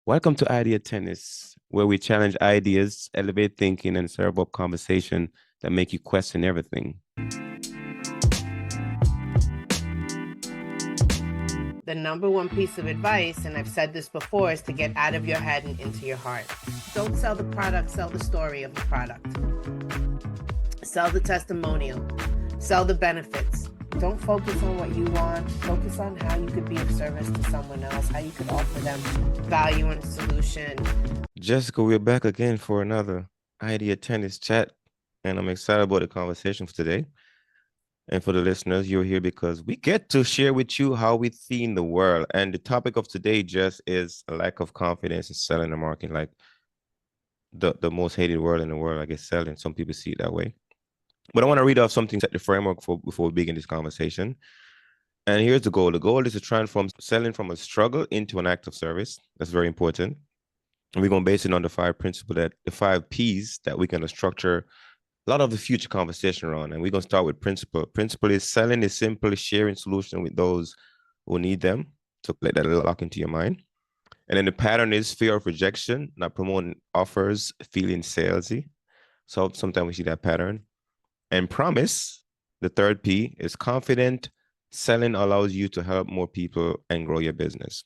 Welcome to Idea Tennis, where we challenge ideas, elevate thinking, and serve up conversation that make you question everything. The number one piece of advice, and I've said this before, is to get out of your head and into your heart. Don't sell the product, sell the story of the product. Sell the testimonial, sell the benefits. Don't focus on what you want. Focus on how you could be of service to someone else, how you could offer them value and a solution. Jessica, we're back again for another Idea Tennis chat, and I'm excited about the conversation for today. And for the listeners, you're here because we get to share with you how we see in the world. And the topic of today just is a lack of confidence in selling and marketing, like the most hated word in the world, I guess, selling. Some people see it that way. But I want to read off something, set the framework for before we begin this conversation. And here's the goal. The goal is to transform selling from a struggle into an act of service. That's very important. And we're going to base it on the the 5 P's that we're going to structure a lot of the future conversation around. And we're going to start with principle. Principle is selling is simply sharing solution with those who need them. So let that lock into your mind. And then the pattern is fear of rejection, not promoting offers, feeling salesy. So sometimes we see that pattern. And promise, the 3rd P, is confident. Selling allows you to help more people and grow your business.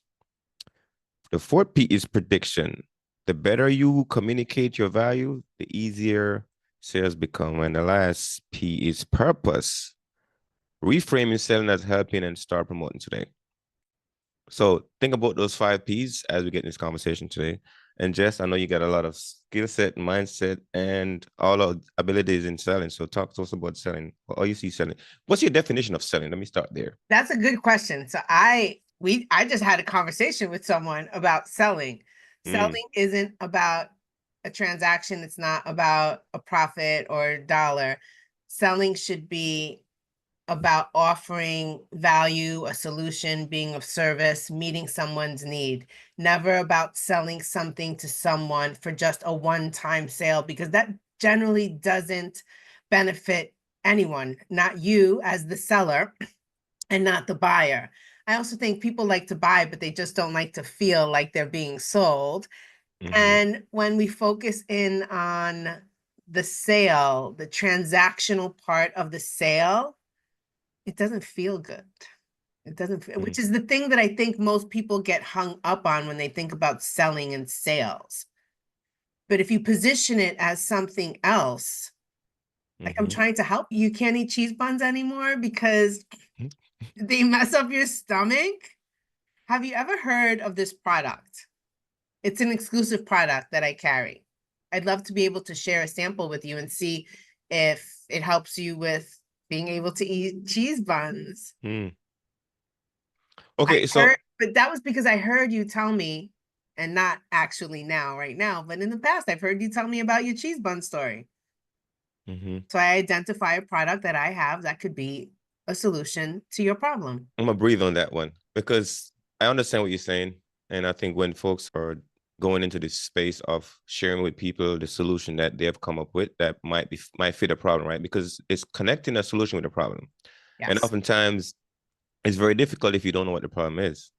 The 4th P is prediction. The better you communicate your value, the easier sales become. And the last P is purpose. Reframing selling as helping and start promoting today. So think about those 5 P's as we get in this conversation today. And Jess, I know you got a lot of skill set, mindset, and all of abilities in selling. So talk to us about selling. Or you see selling. What's your definition of selling? Let me start there. That's a good question. So I just had a conversation with someone about selling. Selling isn't about a transaction. It's not about a profit or a dollar. Selling should be about offering value, a solution, being of service, meeting someone's need. Never about selling something to someone for just a one-time sale, because that generally doesn't benefit anyone, not you as the seller and not the buyer. I also think people like to buy, but they just don't like to feel like they're being sold. And when we focus in on the sale, the transactional part of the sale, it doesn't feel good. It doesn't, which is the thing that I think most people get hung up on when they think about selling and sales. But if you position it as something else, like I'm trying to help you, can't eat cheese buns anymore because they mess up your stomach. Have you ever heard of this product? It's an exclusive product that I carry. I'd love to be able to share a sample with you and see if it helps you with being able to eat cheese buns. Okay, but that was because I heard you tell me, and not actually right now, but in the past, I've heard you tell me about your cheese bun story. So I identify a product that I have that could be a solution to your problem. I'm gonna breathe on that one because I understand what you're saying. And I think when folks are going into this space of sharing with people the solution that they have come up with that might fit a problem, right? Because it's connecting a solution with a problem. Yes. And oftentimes it's very difficult if you don't know what the problem is.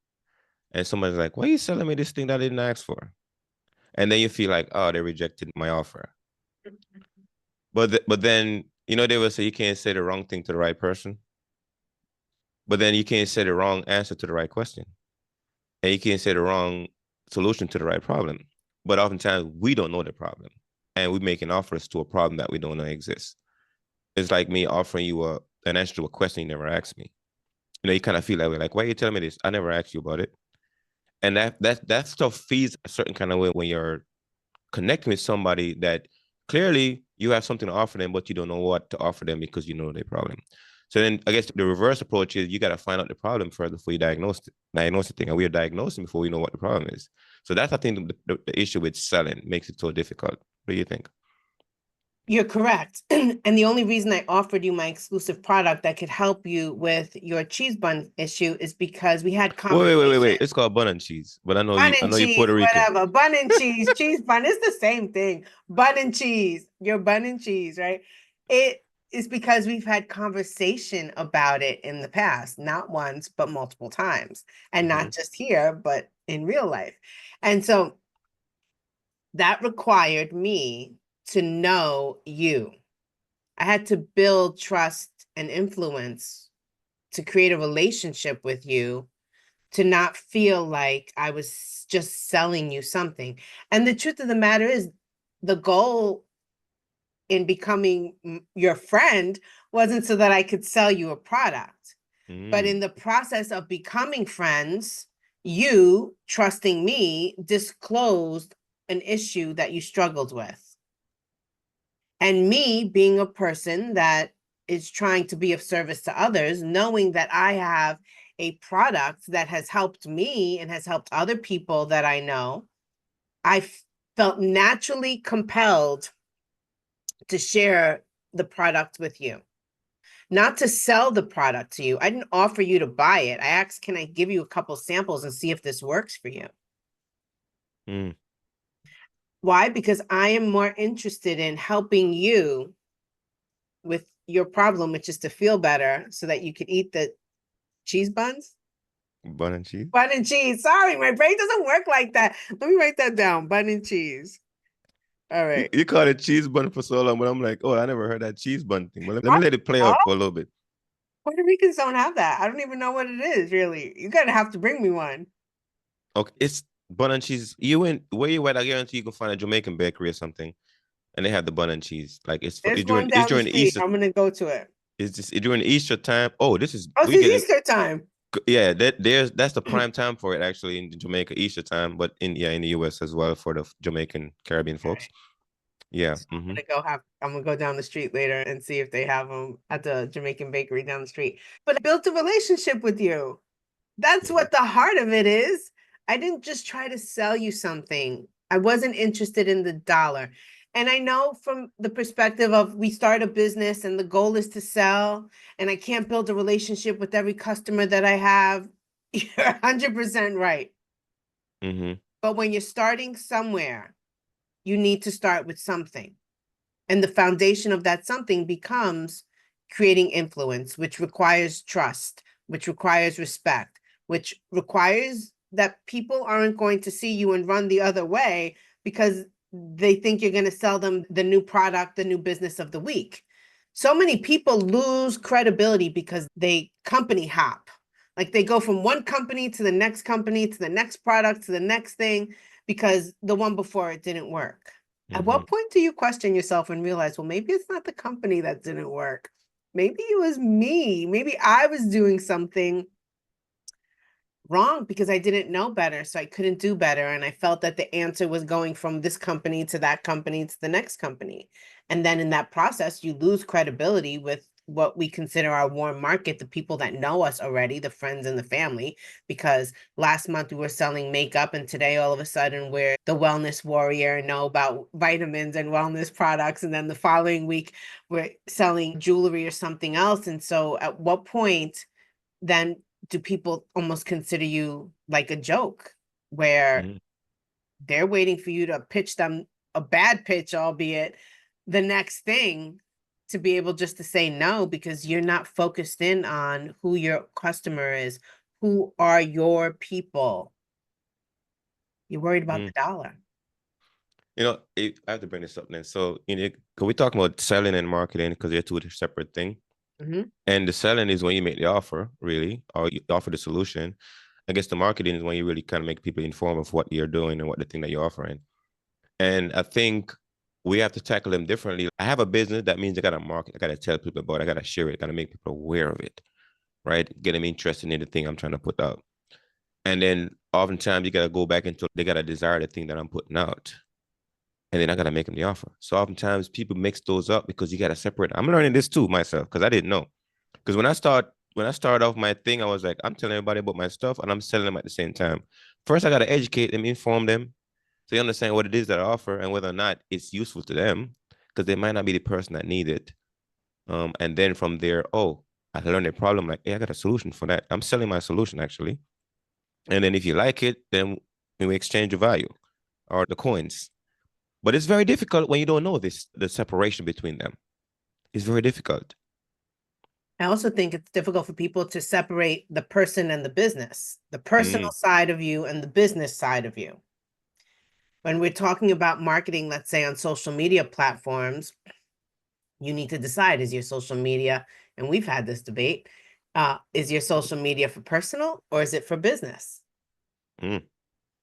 And somebody's like, why are you selling me this thing that I didn't ask for? And then you feel like, oh, they rejected my offer. But then, they will say you can't say the wrong thing to the right person. But then you can't say the wrong answer to the right question. And you can't say the wrong solution to the right problem. But oftentimes we don't know the problem. And we're making offers to a problem that we don't know exists. It's like me offering you an answer to a question you never asked me. You kind of feel that way, like, why are you telling me this? I never asked you about it. And that stuff feeds a certain kind of way when you're connecting with somebody that clearly you have something to offer them, but you don't know what to offer them because you know their problem. So then I guess the reverse approach is you got to find out the problem first before you diagnose the thing. And we are diagnosing before we know what the problem is. So that's, I think, the issue with selling makes it so difficult. What do you think? You're correct. And the only reason I offered you my exclusive product that could help you with your cheese bun issue is because we had conversation. Wait. It's called bun and cheese. But I know you're Puerto Rican. Whatever. Bun and cheese, cheese bun. It's the same thing. Bun and cheese. Your bun and cheese, right? It is because we've had conversation about it in the past, not once, but multiple times. And not just here, but in real life. And so that required me to know you. I had to build trust and influence to create a relationship with you, to not feel like I was just selling you something. And the truth of the matter is, the goal in becoming your friend wasn't so that I could sell you a product. But in Mm. the process of becoming friends, you trusting me disclosed an issue that you struggled with. And me being a person that is trying to be of service to others, knowing that I have a product that has helped me and has helped other people that I know, I felt naturally compelled to share the product with you, not to sell the product to you. I didn't offer you to buy it. I asked, can I give you a couple samples and see if this works for you? Mm. Why? Because I am more interested in helping you with your problem, which is to feel better so that you can eat the cheese buns. Bun and cheese. Bun and cheese. Sorry, my brain doesn't work like that. Let me write that down. Bun and cheese. All You, right. you call it cheese bun for so long, but I'm like, oh, I never heard that cheese bun thing. But let me What? let it play Oh, out for a little bit. Puerto Ricans don't have that. I don't even know what it is, really. You're gonna have to bring me one. Okay, it's bun and cheese. You went where you went. I guarantee you can find a Jamaican bakery or something, and they have the bun and cheese. Like There's one it's down the during the street. Easter. I'm gonna go to it. It's during the Easter time. Oh, this is Oh, we it's getting Easter time. yeah. That's the prime time for it actually in Jamaica Easter time, but in the US as well for the Jamaican Caribbean folks. Okay. Yeah. So Mm-hmm. I'm gonna go down the street later and see if they have them at the Jamaican bakery down the street. But I built a relationship with you. That's Mm-hmm. what the heart of it is. I didn't just try to sell you something. I wasn't interested in the dollar. And I know from the perspective of we start a business and the goal is to sell, and I can't build a relationship with every customer that I have. You're 100% right. Mm-hmm. But when you're starting somewhere, you need to start with something. And the foundation of that something becomes creating influence, which requires trust, which requires respect, which requires that people aren't going to see you and run the other way because they think you're going to sell them the new product, the new business of the week. So many people lose credibility because they company hop. Like they go from one company to the next company to the next product to the next thing because the one before it didn't work. At Mm-hmm. what point do you question yourself and realize, well, maybe it's not the company that didn't work? Maybe it was me. Maybe I was doing something wrong because I didn't know better, so I couldn't do better. And I felt that the answer was going from this company to that company to the next company. And then in that process, you lose credibility with what we consider our warm market, the people that know us already, the friends and the family. Because last month we were selling makeup, and today all of a sudden we're the wellness warrior and know about vitamins and wellness products. And then the following week we're selling jewelry or something else. And so at what point then do people almost consider you like a joke where Mm-hmm. they're waiting for you to pitch them a bad pitch, albeit the next thing, to be able just to say no because you're not focused in on who your customer is, who are your people. You're worried about Mm-hmm. the dollar. I have to bring this up then. So, because we talking about selling and marketing because they're two separate things. Mhm. And the selling is when you make the offer, really, or you offer the solution. I guess the marketing is when you really kind of make people informed of what you're doing and what the thing that you're offering. And I think we have to tackle them differently. I have a business that means I gotta market, I gotta tell people about it, I gotta share it, I gotta make people aware of it, right? Get them interested in the thing I'm trying to put out. And then oftentimes you gotta go back into they gotta desire the thing that I'm putting out. And then I gotta make them the offer. So oftentimes people mix those up because you gotta separate. I'm learning this too myself because I didn't know. Because when I started off my thing, I was like, I'm telling everybody about my stuff and I'm selling them at the same time. First, I gotta educate them, inform them, so you understand what it is that I offer and whether or not it's useful to them, because they might not be the person that need it. And then from there, oh, I learned a problem. Like, hey, I got a solution for that. I'm selling my solution actually. And then if you like it, then we exchange the value or the coins. But it's very difficult when you don't know the separation between them. It's very difficult. I also think it's difficult for people to separate the person and the business, the personal Mm, side of you and the business side of you. When we're talking about marketing, let's say on social media platforms, you need to decide, is your social media, and we've had this debate, is your social media for personal or is it for business? Mm.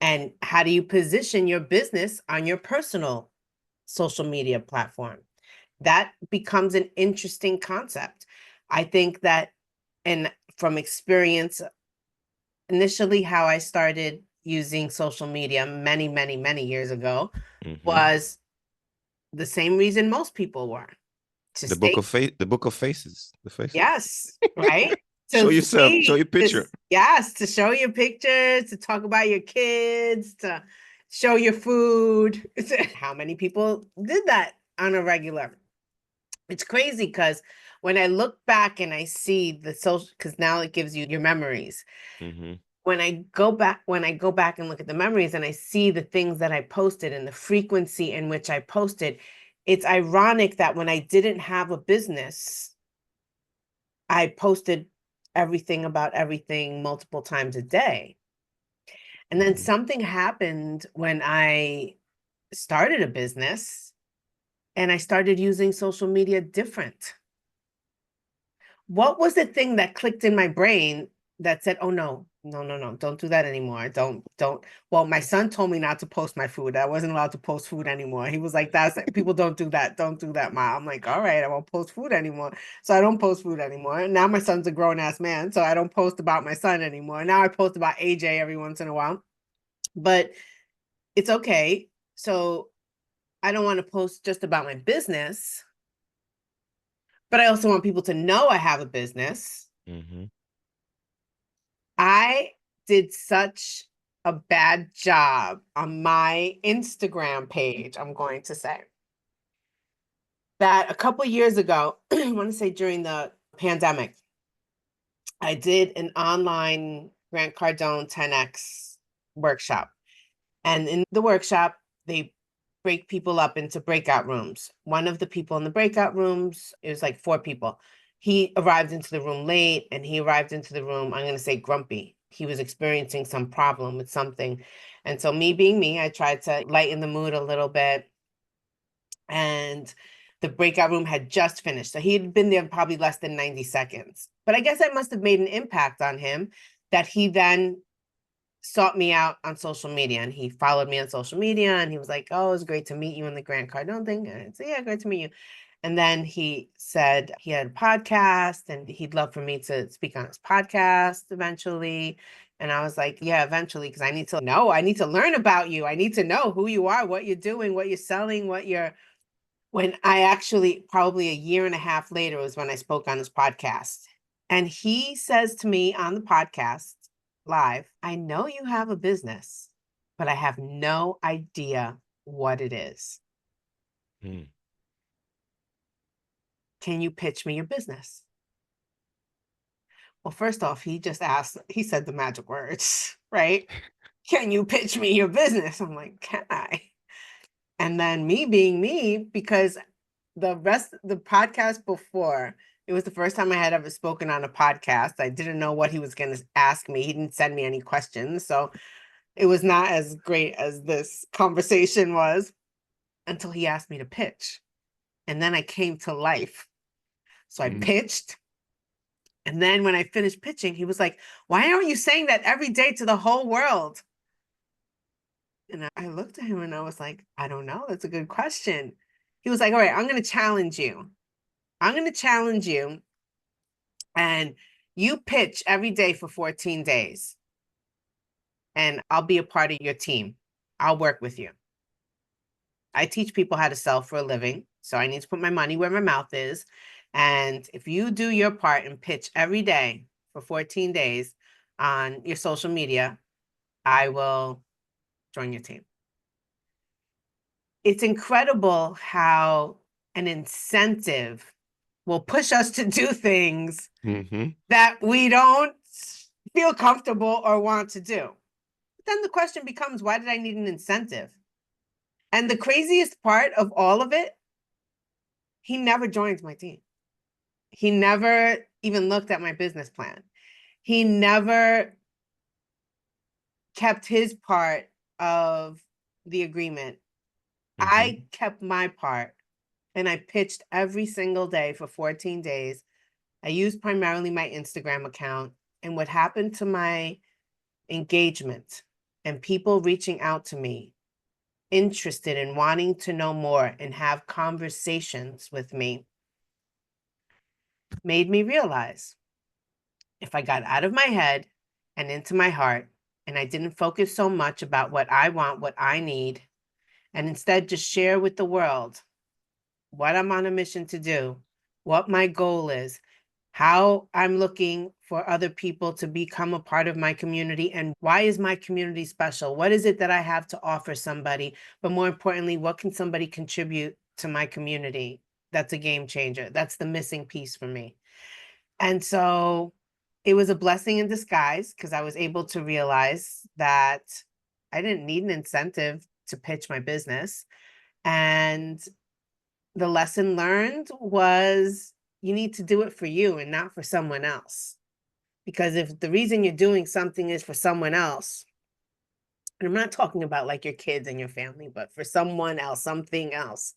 And how do you position your business on your personal social media platform? That becomes an interesting concept. I think that, and from experience, initially how I started using social media many, many, many years ago Mm-hmm. was the same reason most people were, to stay. The book of faces, the faces. Yes, right? Show To yourself, show see your picture. this, yes, to show your pictures, to talk about your kids, to show your food. How many people did that on a regular? It's crazy because when I look back and I see the social, because now it gives you your memories. Mm-hmm. When I go back and look at the memories and I see the things that I posted and the frequency in which I posted, it's ironic that when I didn't have a business, I posted everything about everything multiple times a day. And then Mm-hmm. something happened when I started a business and I started using social media different. What was the thing that clicked in my brain that said, "Oh no, no, no, no, don't do that anymore. Don't." Well, my son told me not to post my food. I wasn't allowed to post food anymore. He was like, "That's people don't do that. Don't do that, Ma." I'm like, "All right, I won't post food anymore." So I don't post food anymore. Now my son's a grown ass man, so I don't post about my son anymore. Now I post about AJ every once in a while, but it's okay. So I don't want to post just about my business, but I also want people to know I have a business. Mm-hmm. I did such a bad job on my Instagram page, I'm going to say, that a couple years ago, I want to say during the pandemic, I did an online Grant Cardone 10X workshop. And in the workshop, they break people up into breakout rooms. One of the people in the breakout rooms, it was like 4 people. He arrived into the room late and he arrived into the room, I'm going to say grumpy. He was experiencing some problem with something. And so, me being me, I tried to lighten the mood a little bit. And the breakout room had just finished. So, he had been there probably less than 90 seconds. But I guess I must have made an impact on him that he then sought me out on social media and he followed me on social media and he was like, "Oh, it's great to meet you in the Grant Cardone thing." And I said, "Yeah, great to meet you." And then he said he had a podcast and he'd love for me to speak on his podcast eventually. And I was like, "Yeah, eventually, because I need to know, I need to learn about you. I need to know who you are, what you're doing, what you're selling, what you're." When I actually, probably a year and a half later, was when I spoke on his podcast. And he says to me on the podcast live, "I know you have a business, but I have no idea what it is. Mm. Can you pitch me your business?" Well, first off, he just asked, he said the magic words, right? "Can you pitch me your business?" I'm like, "Can I?" And then, me being me, because the podcast before, it was the first time I had ever spoken on a podcast. I didn't know what he was going to ask me. He didn't send me any questions. So it was not as great as this conversation was until he asked me to pitch. And then I came to life. So I Mm. pitched. And then when I finished pitching, he was like, "Why aren't you saying that every day to the whole world?" And I looked at him and I was like, "I don't know. That's a good question." He was like, "All right, I'm going to challenge you. I'm going to challenge you. And you pitch every day for 14 days. And I'll be a part of your team. I'll work with you. I teach people how to sell for a living. So I need to put my money where my mouth is. And if you do your part and pitch every day for 14 days on your social media, I will join your team." It's incredible how an incentive will push us to do things Mm-hmm. that we don't feel comfortable or want to do. But then the question becomes, why did I need an incentive? And the craziest part of all of it, he never joined my team. He never even looked at my business plan. He never kept his part of the agreement. Mm-hmm. I kept my part and I pitched every single day for 14 days. I used primarily my Instagram account. And what happened to my engagement and people reaching out to me, interested in wanting to know more and have conversations with me, made me realize if I got out of my head and into my heart, and I didn't focus so much about what I want, what I need, and instead just share with the world what I'm on a mission to do, what my goal is, how I'm looking for other people to become a part of my community, and why is my community special? What is it that I have to offer somebody? But more importantly, what can somebody contribute to my community? That's a game changer. That's the missing piece for me. And so it was a blessing in disguise because I was able to realize that I didn't need an incentive to pitch my business. And the lesson learned was you need to do it for you and not for someone else. Because if the reason you're doing something is for someone else, and I'm not talking about like your kids and your family, but for someone else, something else,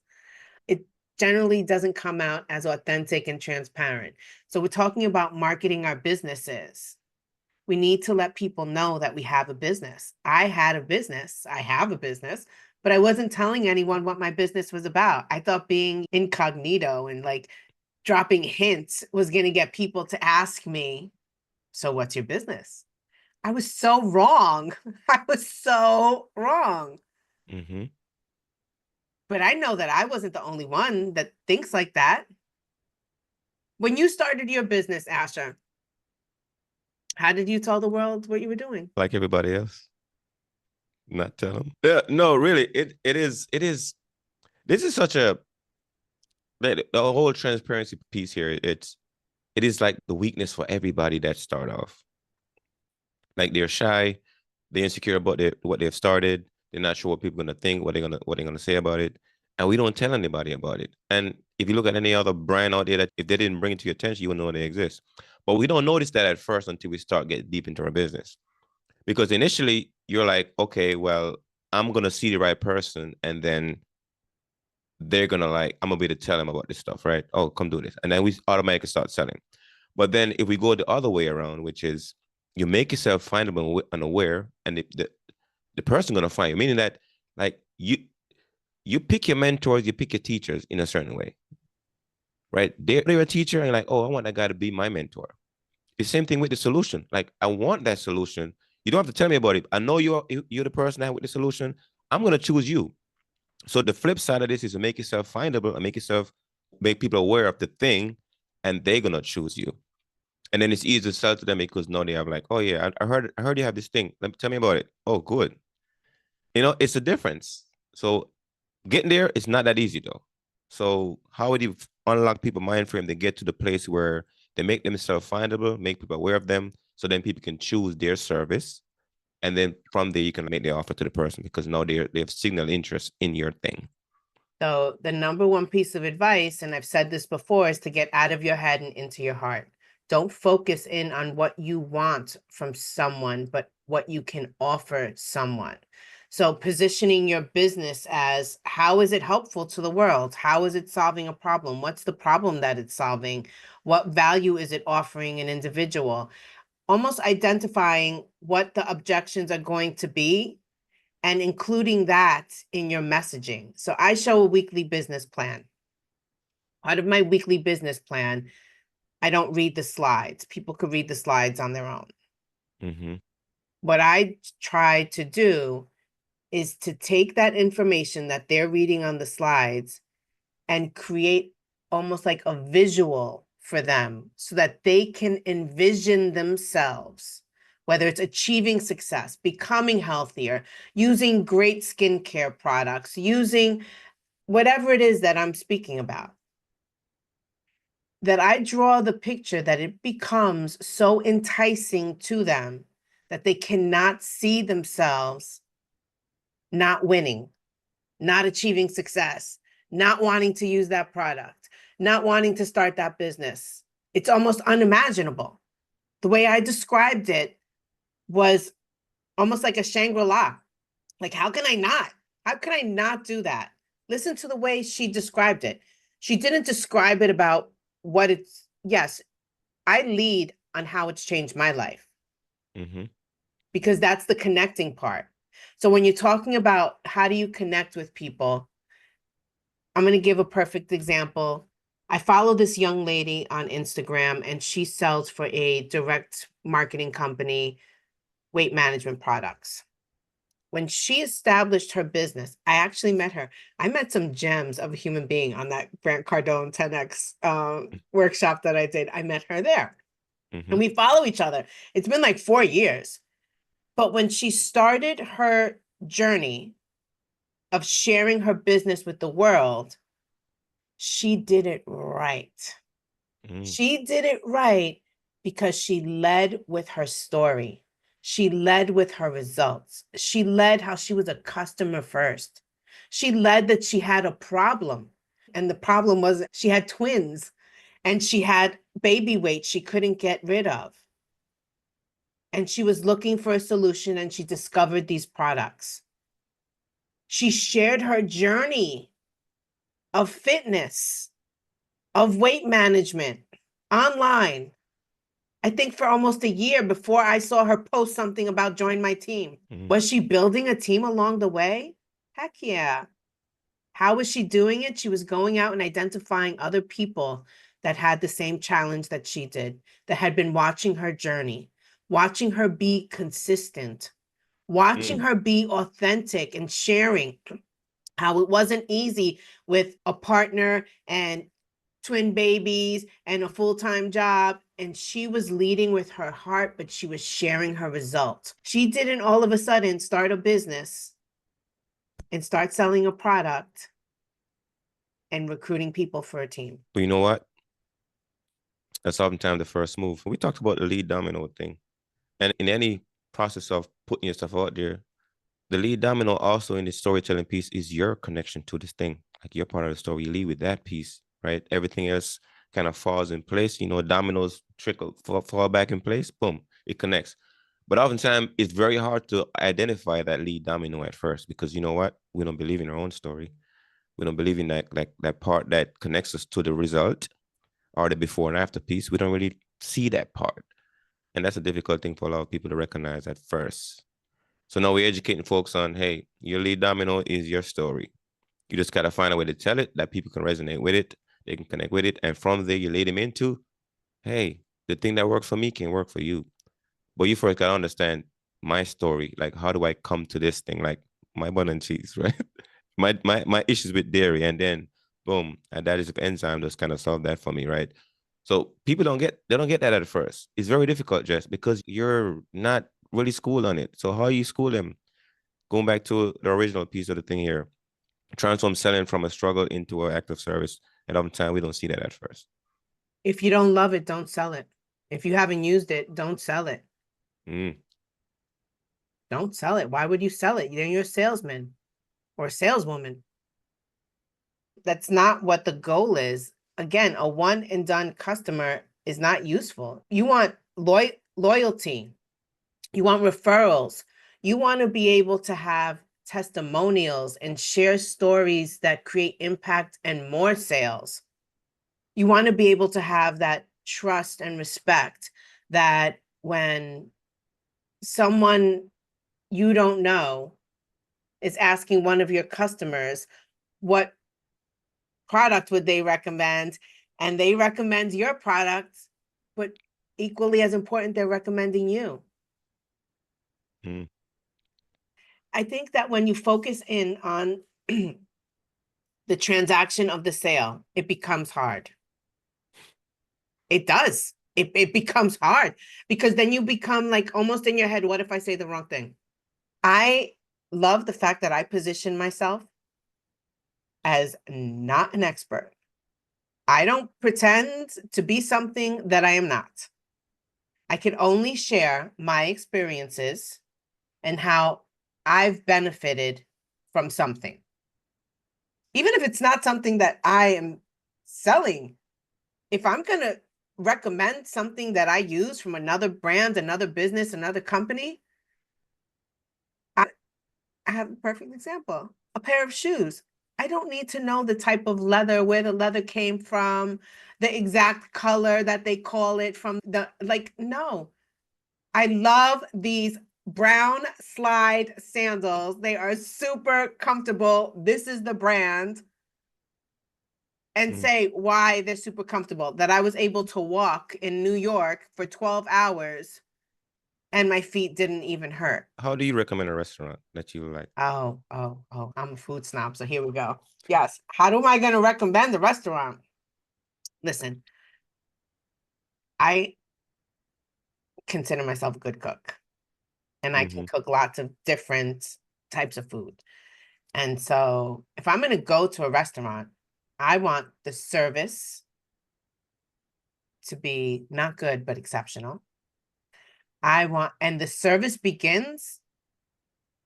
it generally doesn't come out as authentic and transparent. So we're talking about marketing our businesses. We need to let people know that we have a business. I had a business, I have a business, but I wasn't telling anyone what my business was about. I thought being incognito and like dropping hints was going to get people to ask me, so what's your business? I was so wrong. I was so wrong. Mm-hmm. But I know that I wasn't the only one that thinks like that. When you started your business, Asha, how did you tell the world what you were doing? Like everybody else, not tell them. Yeah, no, really, it is. This is such a the whole transparency piece here. It is like the weakness for everybody that start off. Like they're shy, they're insecure about what they've started. They're not sure what people are gonna think, what they're gonna say about it, and we don't tell anybody about it. And if you look at any other brand out there that if they didn't bring it to your attention, you wouldn't know they exist. But we don't notice that at first until we start getting deep into our business. Because initially you're like, okay, well, I'm gonna see the right person, and then they're gonna like, I'm gonna be able to tell them about this stuff, right? Oh, come do this, and then we automatically start selling. But then if we go the other way around, which is you make yourself findable and aware, and the person gonna find you, meaning that like you pick your mentors, you pick your teachers in a certain way, right? They're a teacher, and like, oh, I want that guy to be my mentor. The same thing with the solution. Like, I want that solution. You don't have to tell me about it. I know you're the person that with the solution. I'm gonna choose you. So the flip side of this is to make yourself findable and make people aware of the thing, and they're gonna choose you. And then it's easy to sell to them because now they have like, oh yeah, I heard you have this thing. Tell me about it. Oh, good. It's a difference. So getting there is not that easy though. So how would you unlock people mind frame to get to the place where they make themselves findable, make people aware of them, so then people can choose their service, and then from there you can make the offer to the person because now they have signal interest in your thing. So the number one piece of advice, and I've said this before, is to get out of your head and into your heart. Don't focus in on what you want from someone, but what you can offer someone. So positioning your business as how is it helpful to the world? How is it solving a problem? What's the problem that it's solving? What value is it offering an individual? Almost identifying what the objections are going to be and including that in your messaging. So I show a weekly business plan. Part of my weekly business plan, I don't read the slides. People could read the slides on their own. Mm-hmm. What I try to do is to take that information that they're reading on the slides and create almost like a visual for them so that they can envision themselves, whether it's achieving success, becoming healthier, using great skincare products, using whatever it is that I'm speaking about. That I draw the picture that it becomes so enticing to them that they cannot see themselves not winning, not achieving success, not wanting to use that product, not wanting to start that business. It's almost unimaginable. The way I described it was almost like a Shangri-La. Like, how can I not? How could I not do that? Listen to the way she described it. She didn't describe it about what it's, yes, I lead on how it's changed my life because that's the connecting part. So when you're talking about how do you connect with people, I'm going to give a perfect example. I follow this young lady on Instagram and she sells for a direct marketing company, weight management products. When she established her business, I actually met her. I met some gems of a human being on that Grant Cardone 10X workshop that I did. I met her there. And we follow each other. It's been like 4 years. But when she started her journey of sharing her business with the world, she did it right. She did it right because she led with her story. She led with her results. She led how she was a customer first. She led that she had a problem. And the problem was she had twins and she had baby weight she couldn't get rid of. And she was looking for a solution and she discovered these products. She shared her journey of fitness, of weight management online. I think for almost a year before I saw her post something about join my team. Was she building a team along the way? Heck yeah. How was she doing it? She was going out and identifying other people that had the same challenge that she did, that had been watching her journey, watching her be consistent, watching her be authentic and sharing how it wasn't easy with a partner and twin babies and a full-time job. And she was leading with her heart, but she was sharing her results. She didn't all of a sudden start a business and start selling a product and recruiting people for a team. But you know what? That's oftentimes the first move. We talked about the lead domino thing. And in any process of putting yourself out there, the lead domino also in the storytelling piece is your connection to this thing. Like you're part of the story. You lead with that piece, right? Everything else kind of falls in place. You know, dominoes trickle, fall back in place. Boom, it connects. But oftentimes it's very hard to identify that lead domino at first because you know what? We don't believe in our own story. We don't believe in that like that part that connects us to the result or the before and after piece. We don't really see that part. And that's a difficult thing for a lot of people to recognize at first. So now we're educating folks on, hey, your lead domino is your story. You just gotta find a way to tell it that people can resonate with it, they can connect with it, and from there you lead them into, hey, the thing that works for me can work for you. But you first gotta understand my story. Like, how do I come to this thing? Like my bun and cheese, right? my issues with dairy, and then boom, and that is enzyme just kind of solve that for me, right? So people don't get that at first. It's very difficult, Jess, because you're not really schooled on it. So how you school them? Going back to the original piece of the thing here, transform selling from a struggle into an active service. And oftentimes we don't see that at first. If you don't love it, don't sell it. If you haven't used it, don't sell it. Don't sell it. Why would you sell it? You're a salesman or a saleswoman. That's not what the goal is. Again, a one and done customer is not useful. You want loyalty. You want referrals. You want to be able to have testimonials and share stories that create impact and more sales. You want to be able to have that trust and respect that when someone you don't know is asking one of your customers, what product would they recommend? And they recommend your product, but equally as important, they're recommending you. I think that when you focus in on the transaction of the sale, it becomes hard. It does. It becomes hard because then you become like almost in your head, what if I say the wrong thing? I love the fact that I position myself as not an expert. I don't pretend to be something that I am not. I can only share my experiences and how I've benefited from something. Even if it's not something that I am selling, if I'm going to recommend something that I use from another brand, another business, another company, I have a perfect example. a pair of shoes. I don't need to know the type of leather, where the leather came from, the exact color that they call it from the, like, no. I love these brown slide sandals. They are super comfortable. This is the brand. And say why they're super comfortable. That I was able to walk in New York for 12 hours and my feet didn't even hurt. How do you recommend a restaurant that you like? Oh, I'm a food snob, so here we go. Yes. How am I going to recommend the restaurant? Listen, I consider myself a good cook, and I can cook lots of different types of food. And so if I'm going to go to a restaurant, I want the service to be not good, but exceptional. And the service begins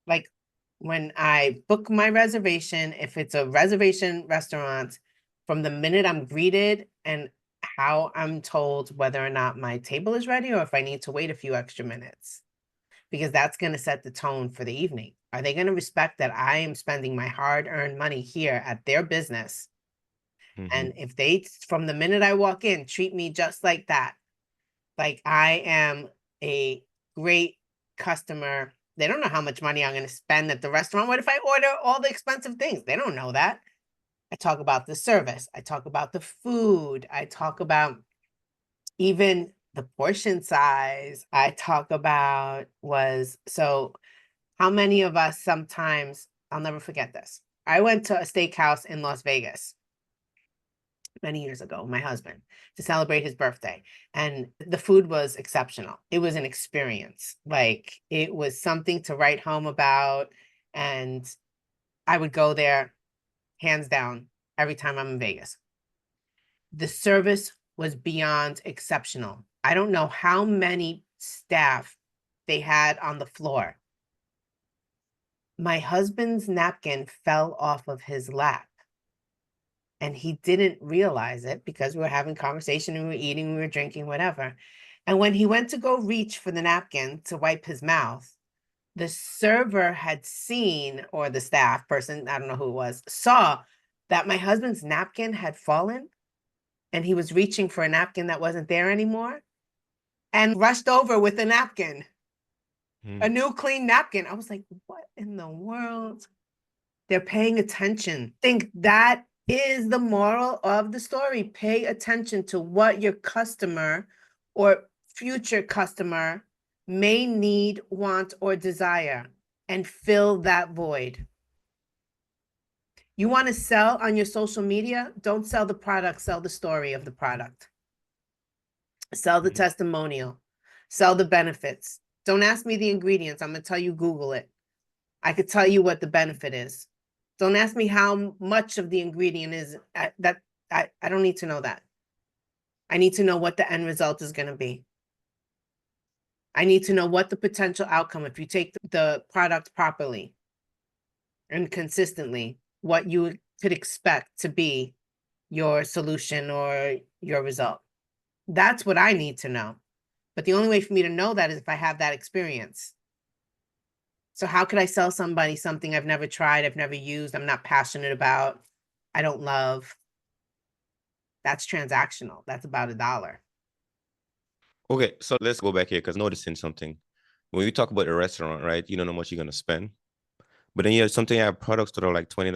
like when I book my reservation, if it's a reservation restaurant, from the minute I'm greeted and how I'm told whether or not my table is ready or if I need to wait a few extra minutes, because that's going to set the tone for the evening. Are they going to respect that I am spending my hard-earned money here at their business? And if they, from the minute I walk in, treat me just like that, like I am a great customer, they don't know how much money I'm going to spend at the restaurant. What if I order all the expensive things? They don't know that. I talk about the service. I talk about the food. I talk about even the portion size. I talk about so how many of us sometimes, I'll never forget this. I went to a steakhouse in Las Vegas many years ago, my husband, to celebrate his birthday. And the food was exceptional. It was an experience. Like it was something to write home about. And I would go there hands down every time I'm in Vegas. The service was beyond exceptional. I don't know how many staff they had on the floor. My husband's napkin fell off of his lap. And he didn't realize it because we were having conversation, we were eating, we were drinking, whatever. And when he went to go reach for the napkin to wipe his mouth, the server had seen, or the staff person, I don't know who it was, saw that my husband's napkin had fallen and he was reaching for a napkin that wasn't there anymore and rushed over with a napkin, a new clean napkin. I was like, what in the world? They're paying attention. I think that is the moral of the story. Pay attention to what your customer or future customer may need, want, or desire, and fill that void. You want to sell on your social media? Don't sell the product, sell the story of the product. Sell the testimonial, sell the benefits. Don't ask me the ingredients. I'm going to tell you, Google it. I could tell you what the benefit is. Don't ask me how much of the ingredient is. I don't need to know that. I need to know what the end result is going to be. I need to know what the potential outcome, if you take the product properly and consistently, what you could expect to be your solution or your result. That's what I need to know. But the only way for me to know that is if I have that experience. So how could I sell somebody something I've never tried, I've never used, I'm not passionate about, I don't love? That's transactional. That's about $1. Okay, so let's go back here because noticing something. When you talk about a restaurant, right? You don't know how much you're gonna spend. But then you have something, you have products that are like $20,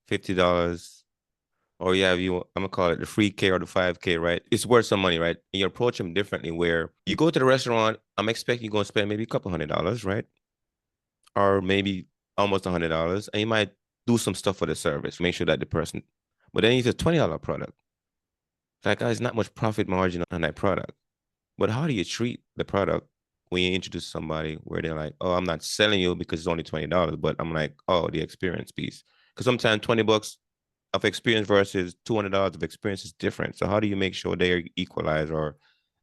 $50, or I'm gonna call it the 3K or the 5K, right? It's worth some money, right? And you approach them differently where you go to the restaurant, I'm expecting you're gonna spend maybe a couple $100, right? Or maybe almost $100. And you might do some stuff for the service, make sure that the person, but then it's a $20 product. Like, guys, not much profit margin on that product. But how do you treat the product when you introduce somebody where they're like, oh, I'm not selling you because it's only $20, but I'm like, oh, the experience piece. Because sometimes $20 of experience versus $200 of experience is different. So how do you make sure they equalize or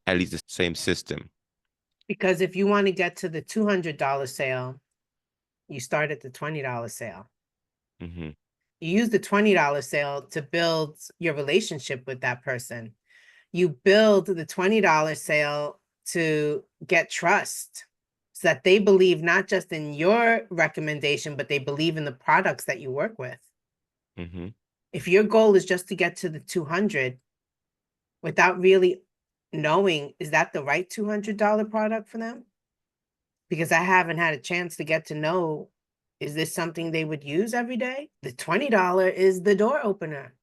at least the same system? Because if you want to get to the $200 sale, you start at the $20 sale. Mm-hmm. You use the $20 sale to build your relationship with that person. You build the $20 sale to get trust. so that they believe not just in your recommendation, but they believe in the products that you work with. Mm-hmm. If your goal is just to get to the 200 without really knowing, is that the right $200 product for them? Because I haven't had a chance to get to know, is this something they would use every day? The $20 is the door opener.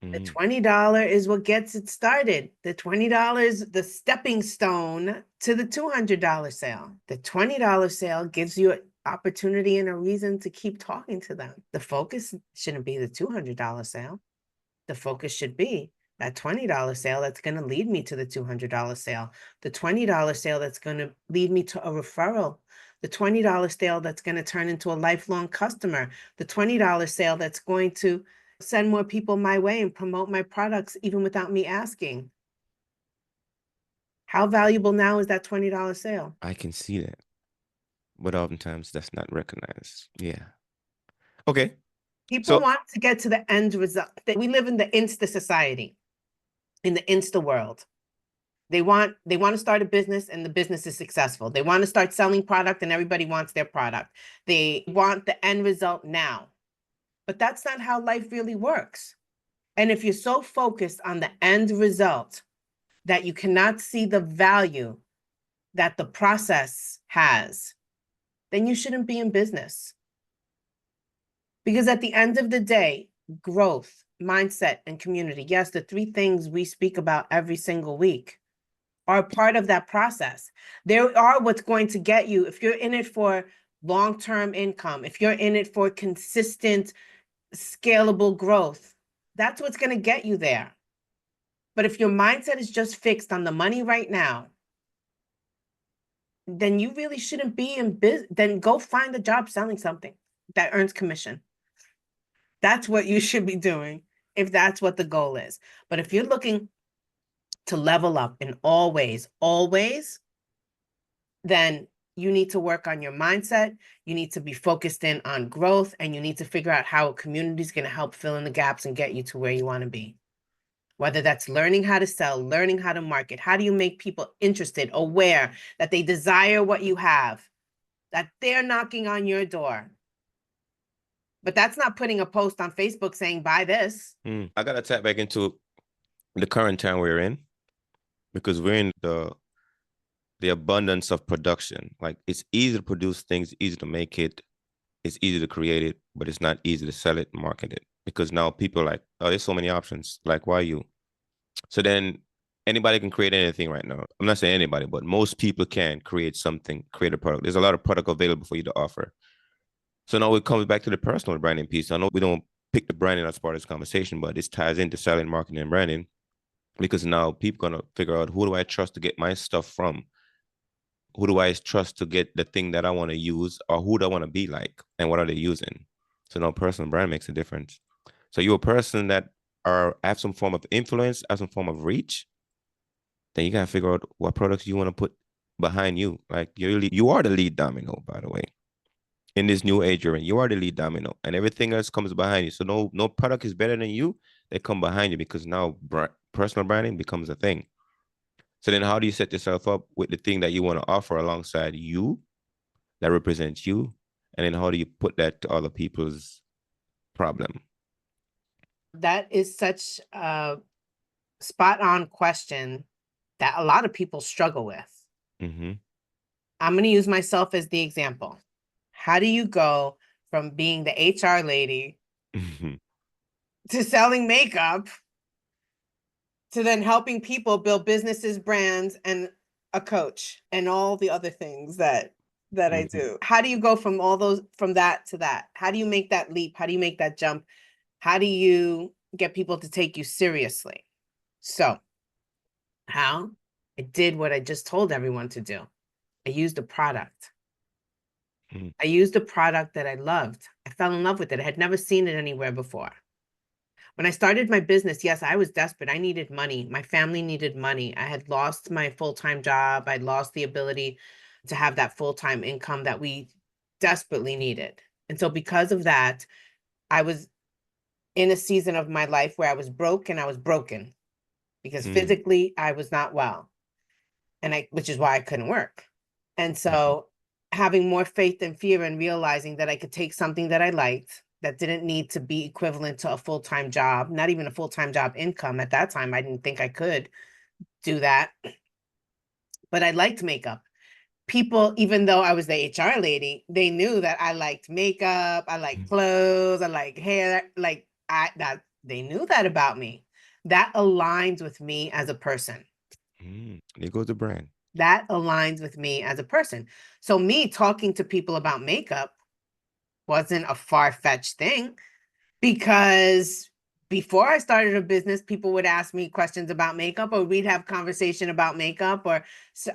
The $20 is what gets it started. The $20, the stepping stone to the $200 sale. The $20 sale gives you an opportunity and a reason to keep talking to them. The focus shouldn't be the $200 sale. The focus should be that $20 sale that's going to lead me to the $200 sale. The $20 sale that's going to lead me to a referral. The $20 sale that's going to turn into a lifelong customer. The $20 sale that's going to send more people my way and promote my products even without me asking. How valuable now is that $20 sale? I can see that, but oftentimes that's not recognized. Yeah. Okay. People So, want to get to the end result. We live in the Insta society, in the Insta world. They want to start a business and the business is successful. They want to start selling product and everybody wants their product. They want the end result now. But that's not how life really works. And if you're so focused on the end result that you cannot see the value that the process has, then you shouldn't be in business. Because at the end of the day, growth, mindset, and community, yes, the three things we speak about every single week, are part of that process. They are what's going to get you, if you're in it for long-term income, if you're in it for consistent, scalable growth, that's what's going to get you there. But if your mindset is just fixed on the money right now, then you really shouldn't be in business. Then go find a job selling something that earns commission. That's what you should be doing if that's what the goal is. But if you're looking to level up in all ways, then you need to work on your mindset. You need to be focused in on growth, and you need to figure out how a community is going to help fill in the gaps and get you to where you want to be. Whether that's learning how to sell, learning how to market, how do you make people interested, aware that they desire what you have, that they're knocking on your door. But that's not putting a post on Facebook saying, buy this. I got to tap back into the current time we're in, because we're in the abundance of production. Like, it's easy to produce things, easy to make it, it's easy to create it, but it's not easy to sell it and market it, because now people are like, oh, there's so many options. Like, why you? So then anybody can create anything right now. I'm not saying anybody, but most people can create something, create a product. There's a lot of product available for you to offer. So now it comes back to the personal branding piece. I know we don't pick the branding as part of this conversation, but this ties into selling, marketing, and branding, because now people are going to figure out, who do I trust to get my stuff from? Who do I trust to get the thing that I want to use, or who do I want to be like, and what are they using? So now personal brand makes a difference. So you're a person that have some form of influence, have some form of reach, then you gotta figure out what products you want to put behind you. Like, you are the lead domino, by the way. In this new age you're in, you are the lead domino, and everything else comes behind you. So no product is better than you. They come behind you, because now personal branding becomes a thing. So then how do you set yourself up with the thing that you want to offer alongside you, that represents you? And then how do you put that to other people's problem? That is such a spot on question that a lot of people struggle with. Mm-hmm. I'm going to use myself as the example. How do you go from being the HR lady to selling makeup to then helping people build businesses, brands, and a coach and all the other things that I do? How do you go from all those, from that to that? How do you make that leap? How do you make that jump? How do you get people to take you seriously? So how? I did what I just told everyone to do. I used a product. I used a product that I loved. I fell in love with it. I had never seen it anywhere before. When I started my business, yes, I was desperate. I needed money. My family needed money. I had lost my full-time job. I'd lost the ability to have that full-time income that we desperately needed. And so because of that, I was in a season of my life where I was broke and I was broken, because physically I was not well, which is why I couldn't work. And so having more faith than fear and realizing that I could take something that I liked that didn't need to be equivalent to a full-time job, not even a full-time job income. At that time, I didn't think I could do that, but I liked makeup. People, even though I was the HR lady, they knew that I liked makeup, I like clothes, I like hair, like that they knew that about me. That aligns with me as a person. There goes the brand. That aligns with me as a person. So me talking to people about makeup wasn't a far-fetched thing, because before I started a business, people would ask me questions about makeup, or we'd have conversation about makeup, or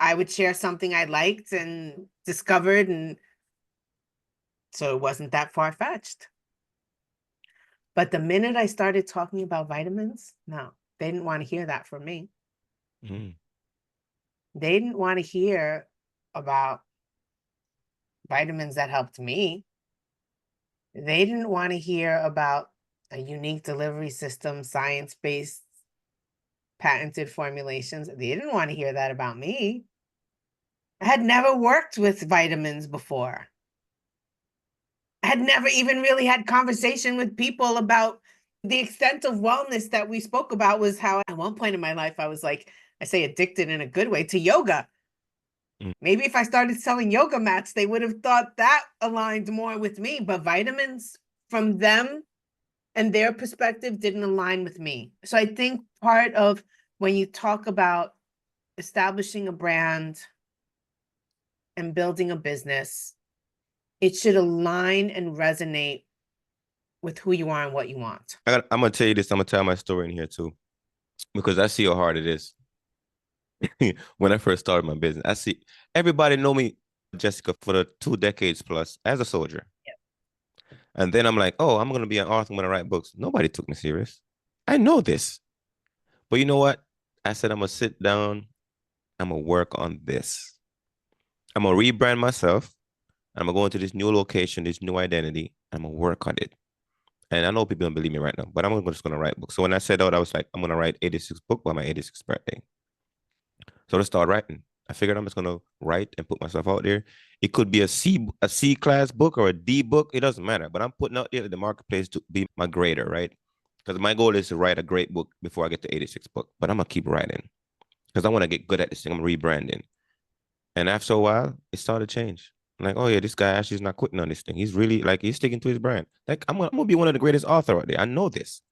I would share something I liked and discovered, and so it wasn't that far-fetched. But the minute I started talking about vitamins, no, they didn't want to hear that from me. Mm. They didn't want to hear about vitamins that helped me. They didn't want to hear about a unique delivery system, science-based, patented formulations. They didn't want to hear that about me. I had never worked with vitamins before. I had never even really had conversation with people about the extent of wellness that we spoke about. Was how at one point in my life I was like, I say addicted in a good way, to yoga. Mm. Maybe if I started selling yoga mats, they would have thought that aligned more with me. But vitamins, from them and their perspective, didn't align with me. So I think part of when you talk about establishing a brand and building a business, it should align and resonate with who you are and what you want. I'm gonna tell you this. I'm gonna tell my story in here too, because I see how hard it is. When I first started my business, I see everybody know me, Jessica, for the 2 decades plus as a soldier. Yep. And then I'm like, oh, I'm gonna be an author. I'm gonna write books. Nobody took me serious. I know this, but you know what? I said I'm gonna sit down. I'm gonna work on this. I'm gonna rebrand myself. I'm gonna go into this new location, this new identity. I'm gonna work on it. And I know people don't believe me right now, but I'm just gonna write books. So when I said out, I was like, I'm gonna write 86 book by my 86th birthday. So let's start writing. I figured I'm just gonna write and put myself out there. It could be a C class book or a D book. It doesn't matter. But I'm putting out there in the marketplace to be my grader, right? Because my goal is to write a great book before I get to 86 book. But I'm gonna keep writing because I want to get good at this thing. I'm rebranding. And after a while, it started to change. I'm like, oh yeah, this guy actually is not quitting on this thing. He's really like he's sticking to his brand. Like I'm gonna be one of the greatest author out there. I know this.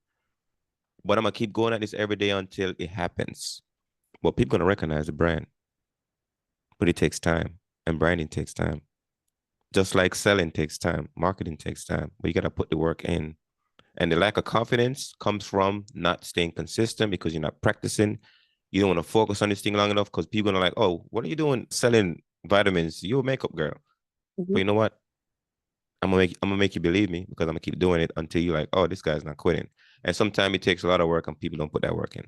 But I'm gonna keep going at this every day until it happens. But people gonna recognize the brand. But it takes time. And branding takes time. Just like selling takes time, marketing takes time. But you gotta put the work in. And the lack of confidence comes from not staying consistent because you're not practicing. You don't want to focus on this thing long enough because people are like, oh, what are you doing selling vitamins? You're a makeup girl. But you know what? I'm gonna make you believe me because I'm gonna keep doing it until you're like, oh, this guy's not quitting. And sometimes it takes a lot of work and people don't put that work in.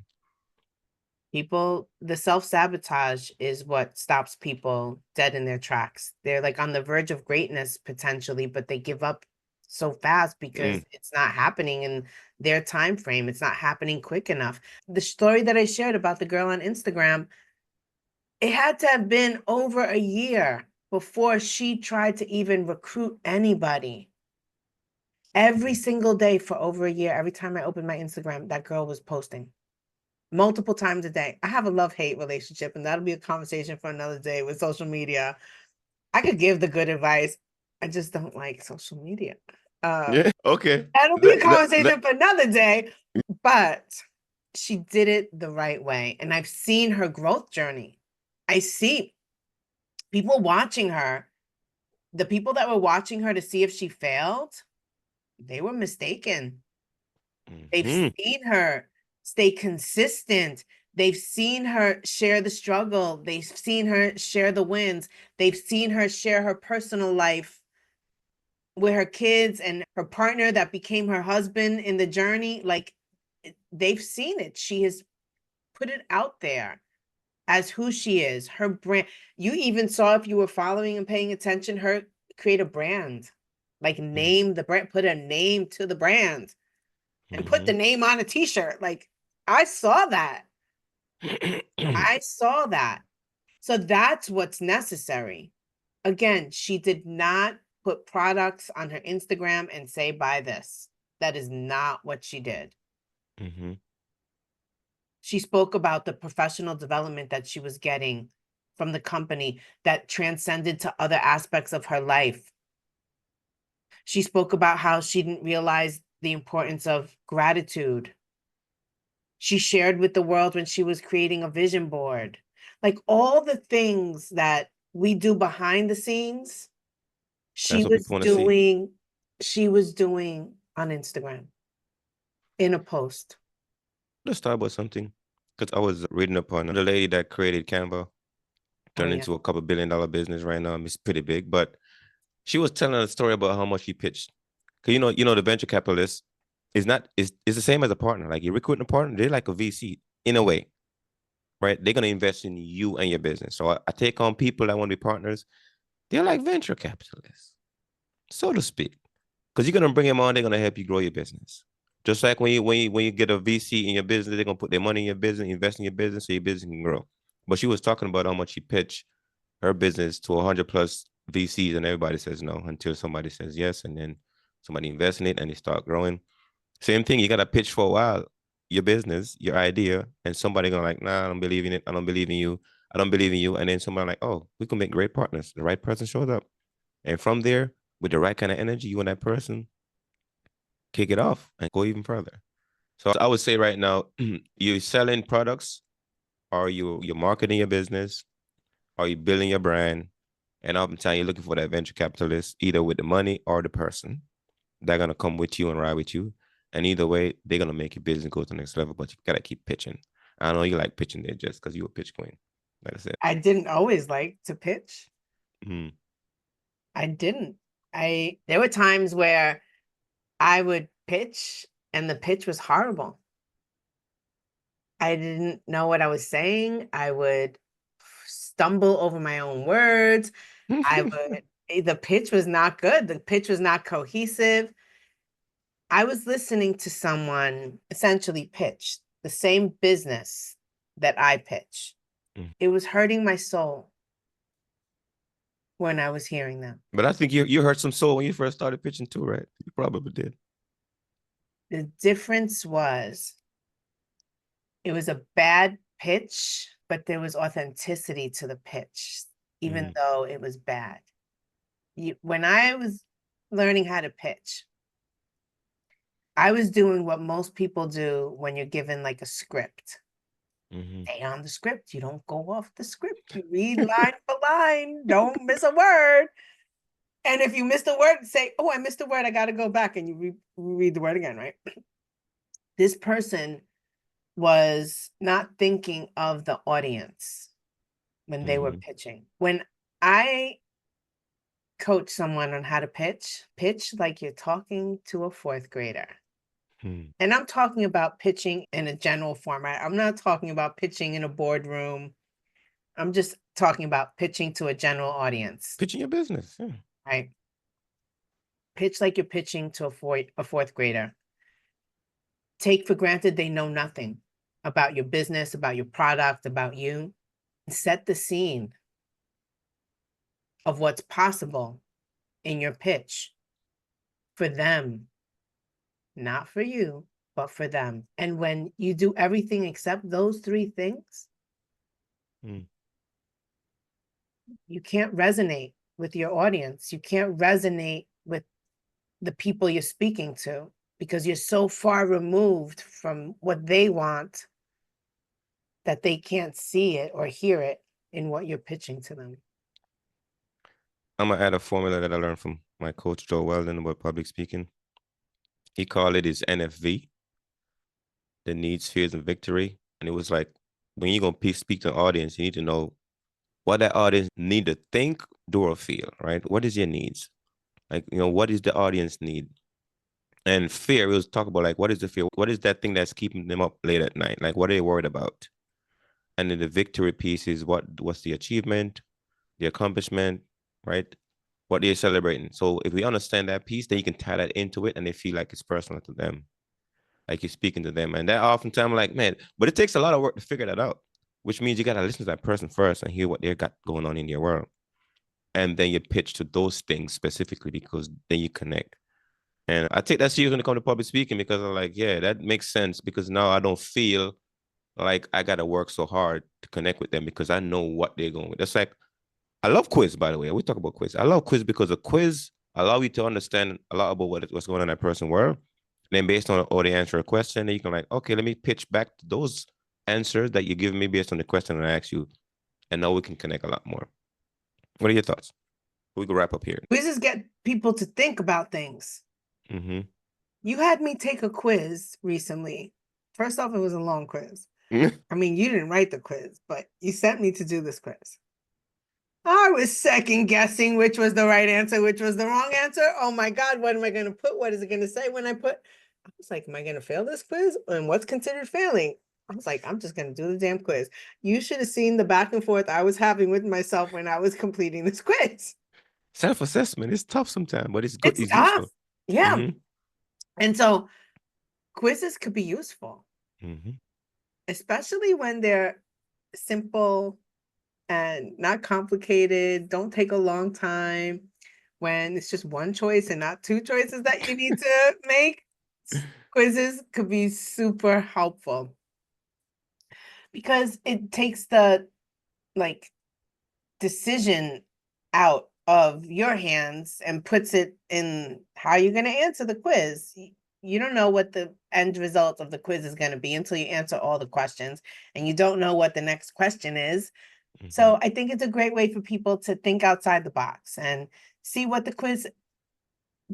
People, the self-sabotage is what stops people dead in their tracks. They're like on the verge of greatness potentially, but they give up so fast because it's not happening in their time frame. It's not happening quick enough. The story that I shared about the girl on Instagram, it had to have been over a year before she tried to even recruit anybody. Every single day for over a year, every time I opened my Instagram, that girl was posting multiple times a day. I have a love-hate relationship, and that'll be a conversation for another day with social media. I could give the good advice. I just don't like social media. Yeah. Okay. That'll be a Let- conversation for another day, but she did it the right way. And I've seen her growth journey. I see people watching her. The people that were watching her to see if she failed, they were mistaken. They've Mhm. seen her stay consistent. They've seen her share the struggle. They've seen her share the wins. They've seen her share her personal life with her kids and her partner that became her husband in the journey. Like, they've seen it. She has put it out there as who she is, her brand. You even saw, if you were following and paying attention, her create a brand, like name the brand, put a name to the brand and put the Mhm. name on a t-shirt. Like, I saw that. Mhm. I saw that. So that's what's necessary. Again, she did not put products on her Instagram and say, buy this. That is not what she did. Mm-hmm. She spoke about the professional development that she was getting from the company that transcended to other aspects of her life. She spoke about how she didn't realize the importance of gratitude. She shared with the world when she was creating a vision board. Like all the things that we do behind the scenes, That's she what was people want to see. doing, she was doing on Instagram in a post. Let's talk about something. Because I was reading upon the lady that created Canva, Oh turned yeah. into a couple $1 billion business right now. It's pretty big, but she was telling a story about how much she pitched. Cause the venture capitalist is not is the same as a partner. Like you're recruiting a partner, they're like a VC in a way, right? They're gonna invest in you and your business. So I take on people that want to be partners. They're like venture capitalists, so to speak. Because you're gonna bring them on, they're gonna help you grow your business. Just like when you get a VC in your business, they're gonna put their money in your business, invest in your business, so your business can grow. But she was talking about how much she pitched her business to 100 plus VCs, and everybody says no until somebody says yes, and then somebody invests in it and they start growing. Same thing, you gotta pitch for a while, your business, your idea, and somebody gonna like, nah, I don't believe in it, I don't believe in you, I don't believe in you, and then somebody like, oh, we can make great partners. The right person shows up, and from there, with the right kind of energy, you and that person kick it off and go even further. So I would say right now, you're selling products, or you're marketing your business, or you building your brand, and oftentimes you're looking for that venture capitalist, either with the money or the person. They're gonna come with you and ride with you. And either way, they're gonna make your business go to the next level, but you gotta keep pitching. I know you like pitching there just because you a pitch queen. Like I said. I didn't always like to pitch. Mm-hmm. I didn't. There were times where I would pitch and the pitch was horrible. I didn't know what I was saying. I would stumble over my own words. The pitch was not good. The pitch was not cohesive. I was listening to someone essentially pitch the same business that I pitch. It was hurting my soul when I was hearing them. But I think you heard some soul when you first started pitching too, right? You probably did. The difference was it was a bad pitch, but there was authenticity to the pitch, even Mm-hmm. though it was bad. When I was learning how to pitch, I was doing what most people do when you're given like a script. Mm-hmm. Stay on the script. You don't go off the script. You read line for line. Don't miss a word. And if you miss the word, say, oh, I missed the word. I got to go back and you read the word again, right? This person was not thinking of the audience when they were Mm-hmm. pitching. When I coach someone on how to pitch like you're talking to a fourth grader. Mm-hmm. And I'm talking about pitching in a general format. I'm not talking about pitching in a boardroom. I'm just talking about pitching to a general audience, Pitching your business. Yeah. right? Pitch like you're pitching to a fourth grader. Take for granted they know nothing about your business, about your product, about you. Set the scene of what's possible in your pitch for them, not for you, but for them. And when you do everything except those three things, Mm. you can't resonate with your audience. You can't resonate with the people you're speaking to because you're so far removed from what they want that they can't see it or hear it in what you're pitching to them. I'm gonna add a formula that I learned from my coach Joe Weldon about public speaking. He called it his NFV, the needs, fears, and victory. And it was like when you're gonna speak to an audience, you need to know what that audience need to think, do, or feel, right? What is your needs? Like, what is the audience need? And fear, we was talk about like what is the fear? What is that thing that's keeping them up late at night? Like what are they worried about? And then the victory piece is what's the achievement, the accomplishment, right? What they're celebrating. So if we understand that piece, then you can tie that into it and they feel like it's personal to them. Like you're speaking to them. And that oftentimes I'm like, man, but it takes a lot of work to figure that out, which means you gotta listen to that person first and hear what they got going on in your world. and then you pitch to those things specifically because then you connect. And I take that serious when it comes to public speaking because I'm like, yeah, that makes sense because now I don't feel like I gotta work so hard to connect with them because I know what they're going with. That's like I love quiz, by the way. We talk about quiz. I love quiz because a quiz allow you to understand a lot about what's going on in that person's world. And then based on how they answer a question, then you can like, okay, let me pitch back to those answers that you give me based on the question that I ask you. And now we can connect a lot more. What are your thoughts? We can wrap up here. Quizzes get people to think about things. Mm-hmm. You had me take a quiz recently. First off, it was a long quiz. I mean, you didn't write the quiz, but you sent me to do this quiz. I was second guessing which was the right answer, which was the wrong answer. Oh my God, what am I going to put? What is it going to say when I put? I was like, am I going to fail this quiz? And what's considered failing? I was like, I'm just going to do the damn quiz. You should have seen the back and forth I was having with myself when I was completing this quiz. Self-assessment is tough sometimes, but it's good. It's It's tough. useful. Yeah. Mm-hmm. And so quizzes could be useful, Mm-hmm. especially when they're simple and not complicated, don't take a long time, when it's just one choice and not two choices that you need to make. Quizzes could be super helpful because it takes the like decision out of your hands and puts it in how you're going to answer the quiz. You don't know what the end result of the quiz is going to be until you answer all the questions, and you don't know what the next question is. Mm-hmm. So I think it's a great way for people to think outside the box and see what the quiz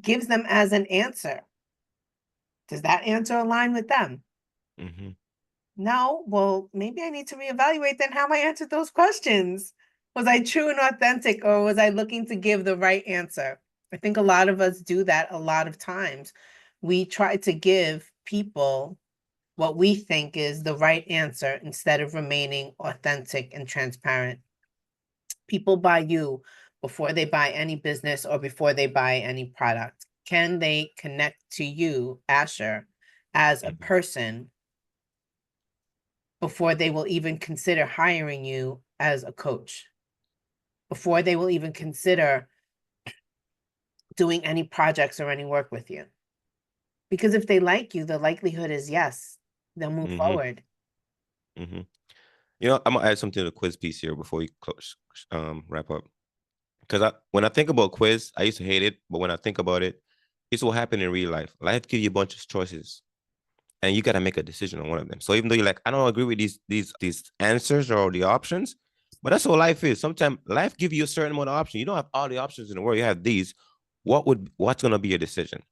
gives them as an answer. Does that answer align with them? Mm-hmm. No, well, maybe I need to reevaluate then how I answered those questions. Was I true and authentic, or was I looking to give the right answer? I think a lot of us do that a lot of times. We try to give people what we think is the right answer instead of remaining authentic and transparent. People buy you before they buy any business or before they buy any product. Can they connect to you, Asher, as a Mm-hmm. person before they will even consider hiring you as a coach, before they will even consider doing any projects or any work with you? Because if they like you, the likelihood is yes, they'll move Mm-hmm. forward. Mm-hmm. You know, I'm gonna add something to the quiz piece here before we close, wrap up. Because when I think about quiz, I used to hate it, but when I think about it, it's what happened in real life. Life gives you a bunch of choices, and you gotta make a decision on one of them. So even though you're like, I don't agree with these answers or the options, but that's what life is. Sometimes life gives you a certain amount of options. You don't have all the options in the world. You have these. What's gonna be your decision?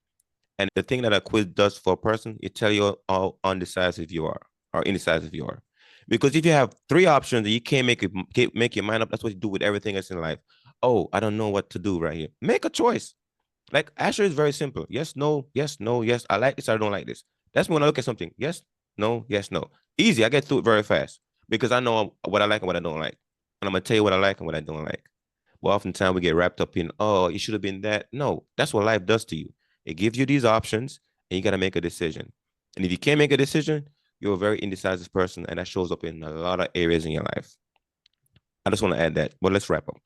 And the thing that a quiz does for a person, it tell you how undecisive you are or indecisive you are. Because if you have three options and you can't make your mind up, that's what you do with everything else in life. Oh, I don't know what to do right here. Make a choice. Like Asher is very simple. Yes, no, yes, no, yes. I like this, I don't like this. That's when I look at something. Yes, no, yes, no. Easy. I get through it very fast because I know what I like and what I don't like. And I'm gonna tell you what I like and what I don't like. But oftentimes we get wrapped up in, oh, it should have been that. No, that's what life does to you. It gives you these options and you got to make a decision. And if you can't make a decision, you're a very indecisive person. And that shows up in a lot of areas in your life. I just want to add that. But let's wrap up.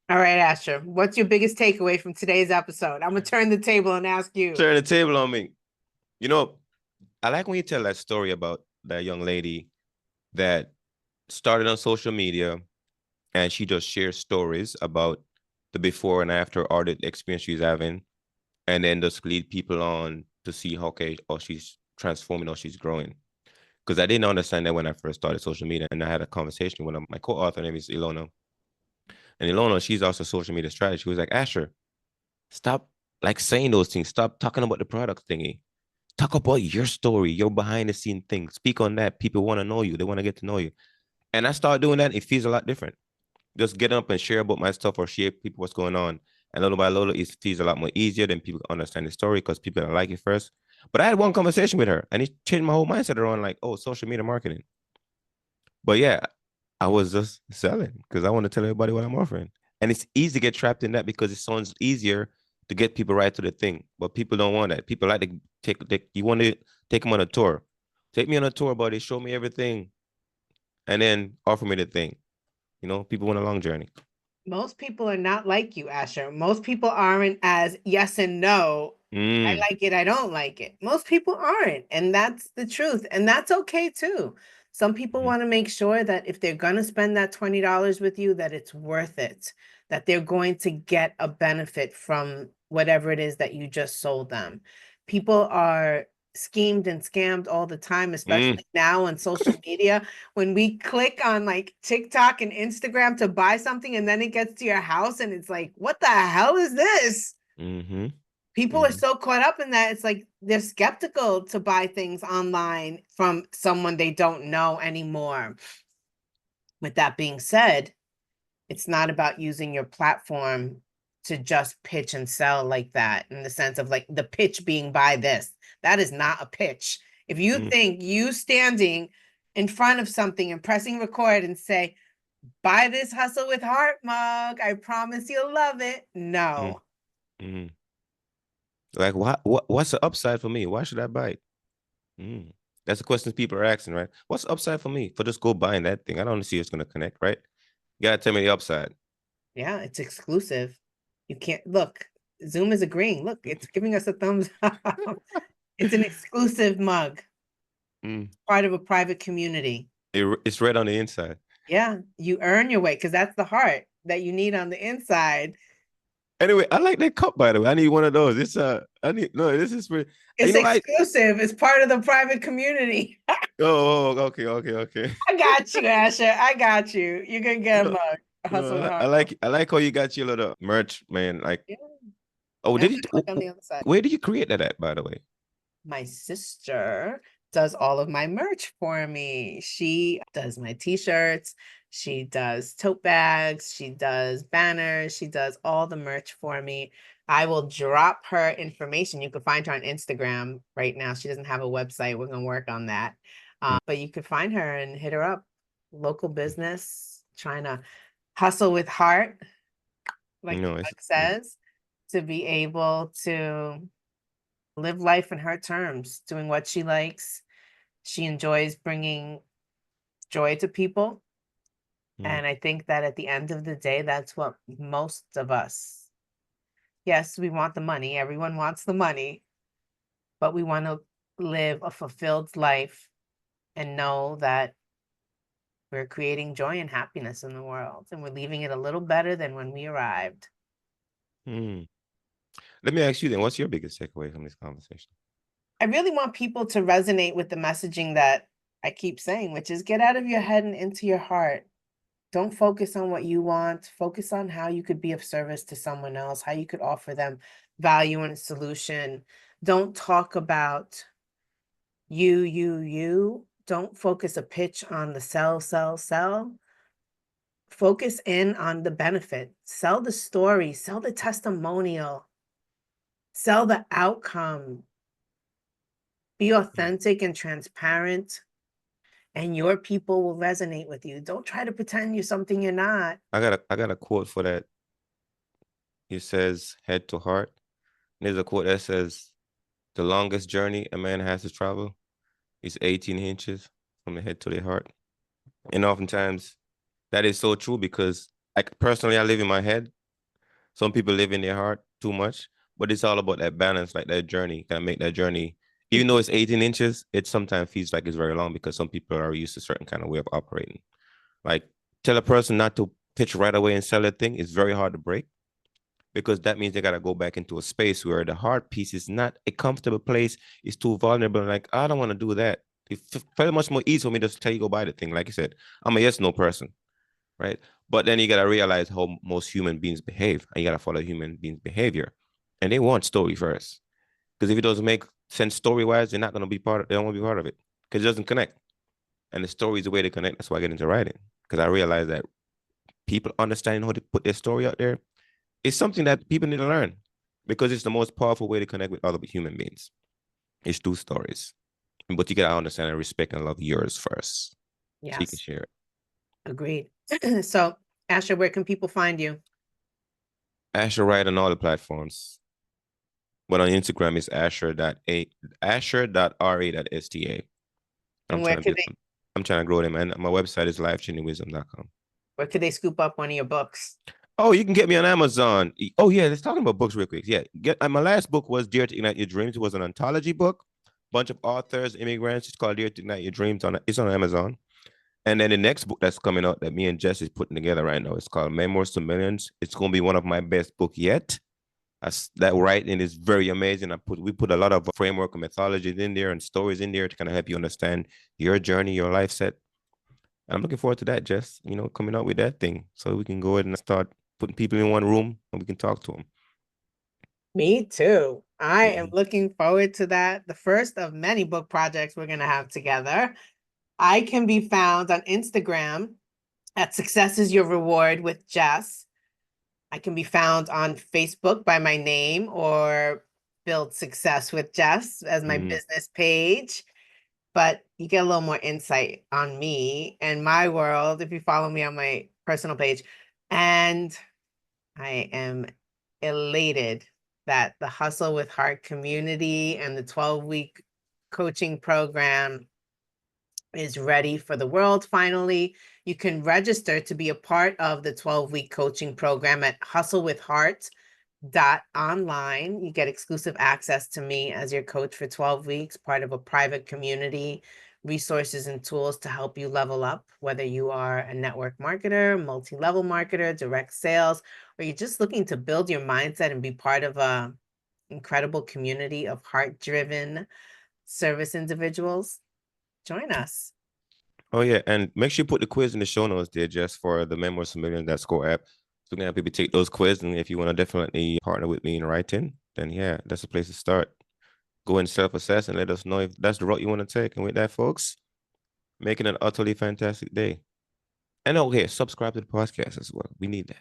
All right, Asher, what's your biggest takeaway from today's episode? I'm going to turn the table and ask you. Turn the table on me. You know, I like when you tell that story about that young lady that started on social media and she just shares stories about the before and after or the experience she's having, and then just lead people on to see how okay, or she's transforming or she's growing. Because I didn't understand that when I first started social media, and I had a conversation with my co-author, her name is Ilona, and Ilona, she's also a social media strategist. She was like, Asher, stop like saying those things. Stop talking about the product thingy. Talk about your story, your behind the scene thing. Speak on that. People want to know you. They want to get to know you. And I started doing that. It feels a lot different. Just get up and share about my stuff or share people what's going on. And little by little, it feels a lot more easier than people understand the story because people don't like it first. But I had one conversation with her and it changed my whole mindset around like, oh, social media marketing. But yeah, I was just selling because I want to tell everybody what I'm offering. And it's easy to get trapped in that because it sounds easier to get people right to the thing. But people don't want that. People like to you want to take them on a tour. Take me on a tour, buddy. Show me everything and then offer me the thing. You know, people want a long journey. Most people are not like you, Asher. Most people aren't as yes and no. I like it, I don't like it. Most people aren't. And that's the truth. And that's okay too. Some people want to make sure that if they're going to spend that $20 with you, that it's worth it, that they're going to get a benefit from whatever it is that you just sold them. People are schemed and scammed all the time, especially now on social media. When we click on like TikTok and Instagram to buy something and then it gets to your house and it's like, what the hell is this? People are so caught up in that. It's like they're skeptical to buy things online from someone they don't know anymore. With that being said, it's not about using your platform to just pitch and sell like that, in the sense of like the pitch being buy this. That is not a pitch. If you think you standing in front of something and pressing record and say, buy this Hustle with Heart mug, I promise you'll love it. No. Like, what's the upside for me? Why should I buy it? That's the questions people are asking, right? What's the upside for me for just go buying that thing? I don't see it's going to connect, right? You got to tell me the upside. Yeah, it's exclusive. You can't look. Zoom is agreeing. Look, it's giving us a thumbs up. It's an exclusive mug. Part of a private community. It's red on the inside. Yeah, you earn your way because that's the heart that you need on the inside. Anyway, I like that cup, by the way. I need one of those. This this is for it's exclusive. It's part of the private community. Okay. I got you, Asher. I got you. You're gonna get a mug. I like how you got your little merch, man. Like, on the other side. Where did you create that at, by the way? My sister does all of my merch for me. She does my t-shirts, she does tote bags, she does banners, she does all the merch for me. I will drop her information. You can find her on Instagram right now. She doesn't have a website. We're going to work on that. But you could find her and hit her up. Local business, trying to hustle with heart, like the book says, to be able to live life in her terms, doing what she likes. She enjoys bringing joy to people. And I think that at the end of the day, that's what most of us, yes, we want the money. Everyone wants the money, but we want to live a fulfilled life and know that we're creating joy and happiness in the world, and we're leaving it a little better than when we arrived. Let me ask you then, what's your biggest takeaway from this conversation? I really want people to resonate with the messaging that I keep saying, which is get out of your head and into your heart. Don't focus on what you want. Focus on how you could be of service to someone else, how you could offer them value and a solution. Don't talk about you. Don't focus a pitch on the sell. Focus in on the benefit. Sell the story, sell the testimonial, sell the outcome. Be authentic and transparent, and your people will resonate with you. Don't try to pretend you're something you're not. I got a quote for that. It says head to heart. There's a quote that says the longest journey a man has to travel is 18 inches from the head to the heart. And oftentimes that is so true because like personally I live in my head. Some people live in their heart too much, but it's all about that balance, like that journey, can make that journey. Even though it's 18 inches, it sometimes feels like it's very long because some people are used to a certain kind of way of operating. Like tell a person not to pitch right away and sell a thing, it's very hard to break because that means they got to go back into a space where the heart piece is not a comfortable place. It's too vulnerable. Like, I don't want to do that. It's very much more easy for me to tell you go buy the thing. Like you said, I'm a yes, no person, right? But then you got to realize how most human beings behave, and you got to follow human beings' behavior. And they want story first. Because if it doesn't make sense story-wise, they're not going to be part of it. They don't want to be part of it because it doesn't connect. And the story is the way to connect. That's why I get into writing. Because I realize that people understanding how to put their story out there is something that people need to learn because it's the most powerful way to connect with other human beings. It's through stories. But you got to understand and respect and love yours first. Yes. So you can share it. Agreed. So, Asher, where can people find you? Asher Wright on all the platforms. But on Instagram, it's asher.ra.sta. And where could they? I'm trying to grow them, and my website is lifechangingwisdom.com. Where could they scoop up one of your books? Oh, you can get me on Amazon. Oh yeah, let's talk about books real quick. Yeah, get my last book was Dare to Ignite Your Dreams. It was an anthology book, bunch of authors, immigrants. It's called Dare to Ignite Your Dreams. It's on Amazon. And then the next book that's coming out that me and Jess is putting together right now, it's called Memoirs to Millions. It's gonna be one of my best book yet. That writing is very amazing. We put a lot of framework and methodologies in there and stories in there to kind of help you understand your journey, your life set. I'm looking forward to that, Jess. Coming out with that thing so we can go ahead and start putting people in one room and we can talk to them. Me too. I am Mm-hmm. looking forward to that. The first of many book projects we're going to have together. I can be found on Instagram at Success is Your Reward with Jess. I can be found on Facebook by my name or Build Success with Jess as my Mm-hmm. business page. But you get a little more insight on me and my world if you follow me on my personal page. And I am elated that the Hustle with Heart community and the 12-week coaching program is ready for the world finally. You can register to be a part of the 12-week coaching program at hustlewithheart.online. You get exclusive access to me as your coach for 12 weeks, part of a private community, resources and tools to help you level up, whether you are a network marketer, multi-level marketer, direct sales, or you're just looking to build your mindset and be part of a incredible community of heart-driven service individuals. Join us. Oh yeah, and make sure you put the quiz in the show notes there, just for the Memoirs to Millions that score app. So we can have people take those quizzes, and if you want to definitely partner with me in writing, then yeah, that's the place to start. Go and self-assess and let us know if that's the route you want to take. And with that, folks, making an utterly fantastic day. And okay, subscribe to the podcast as well. We need that.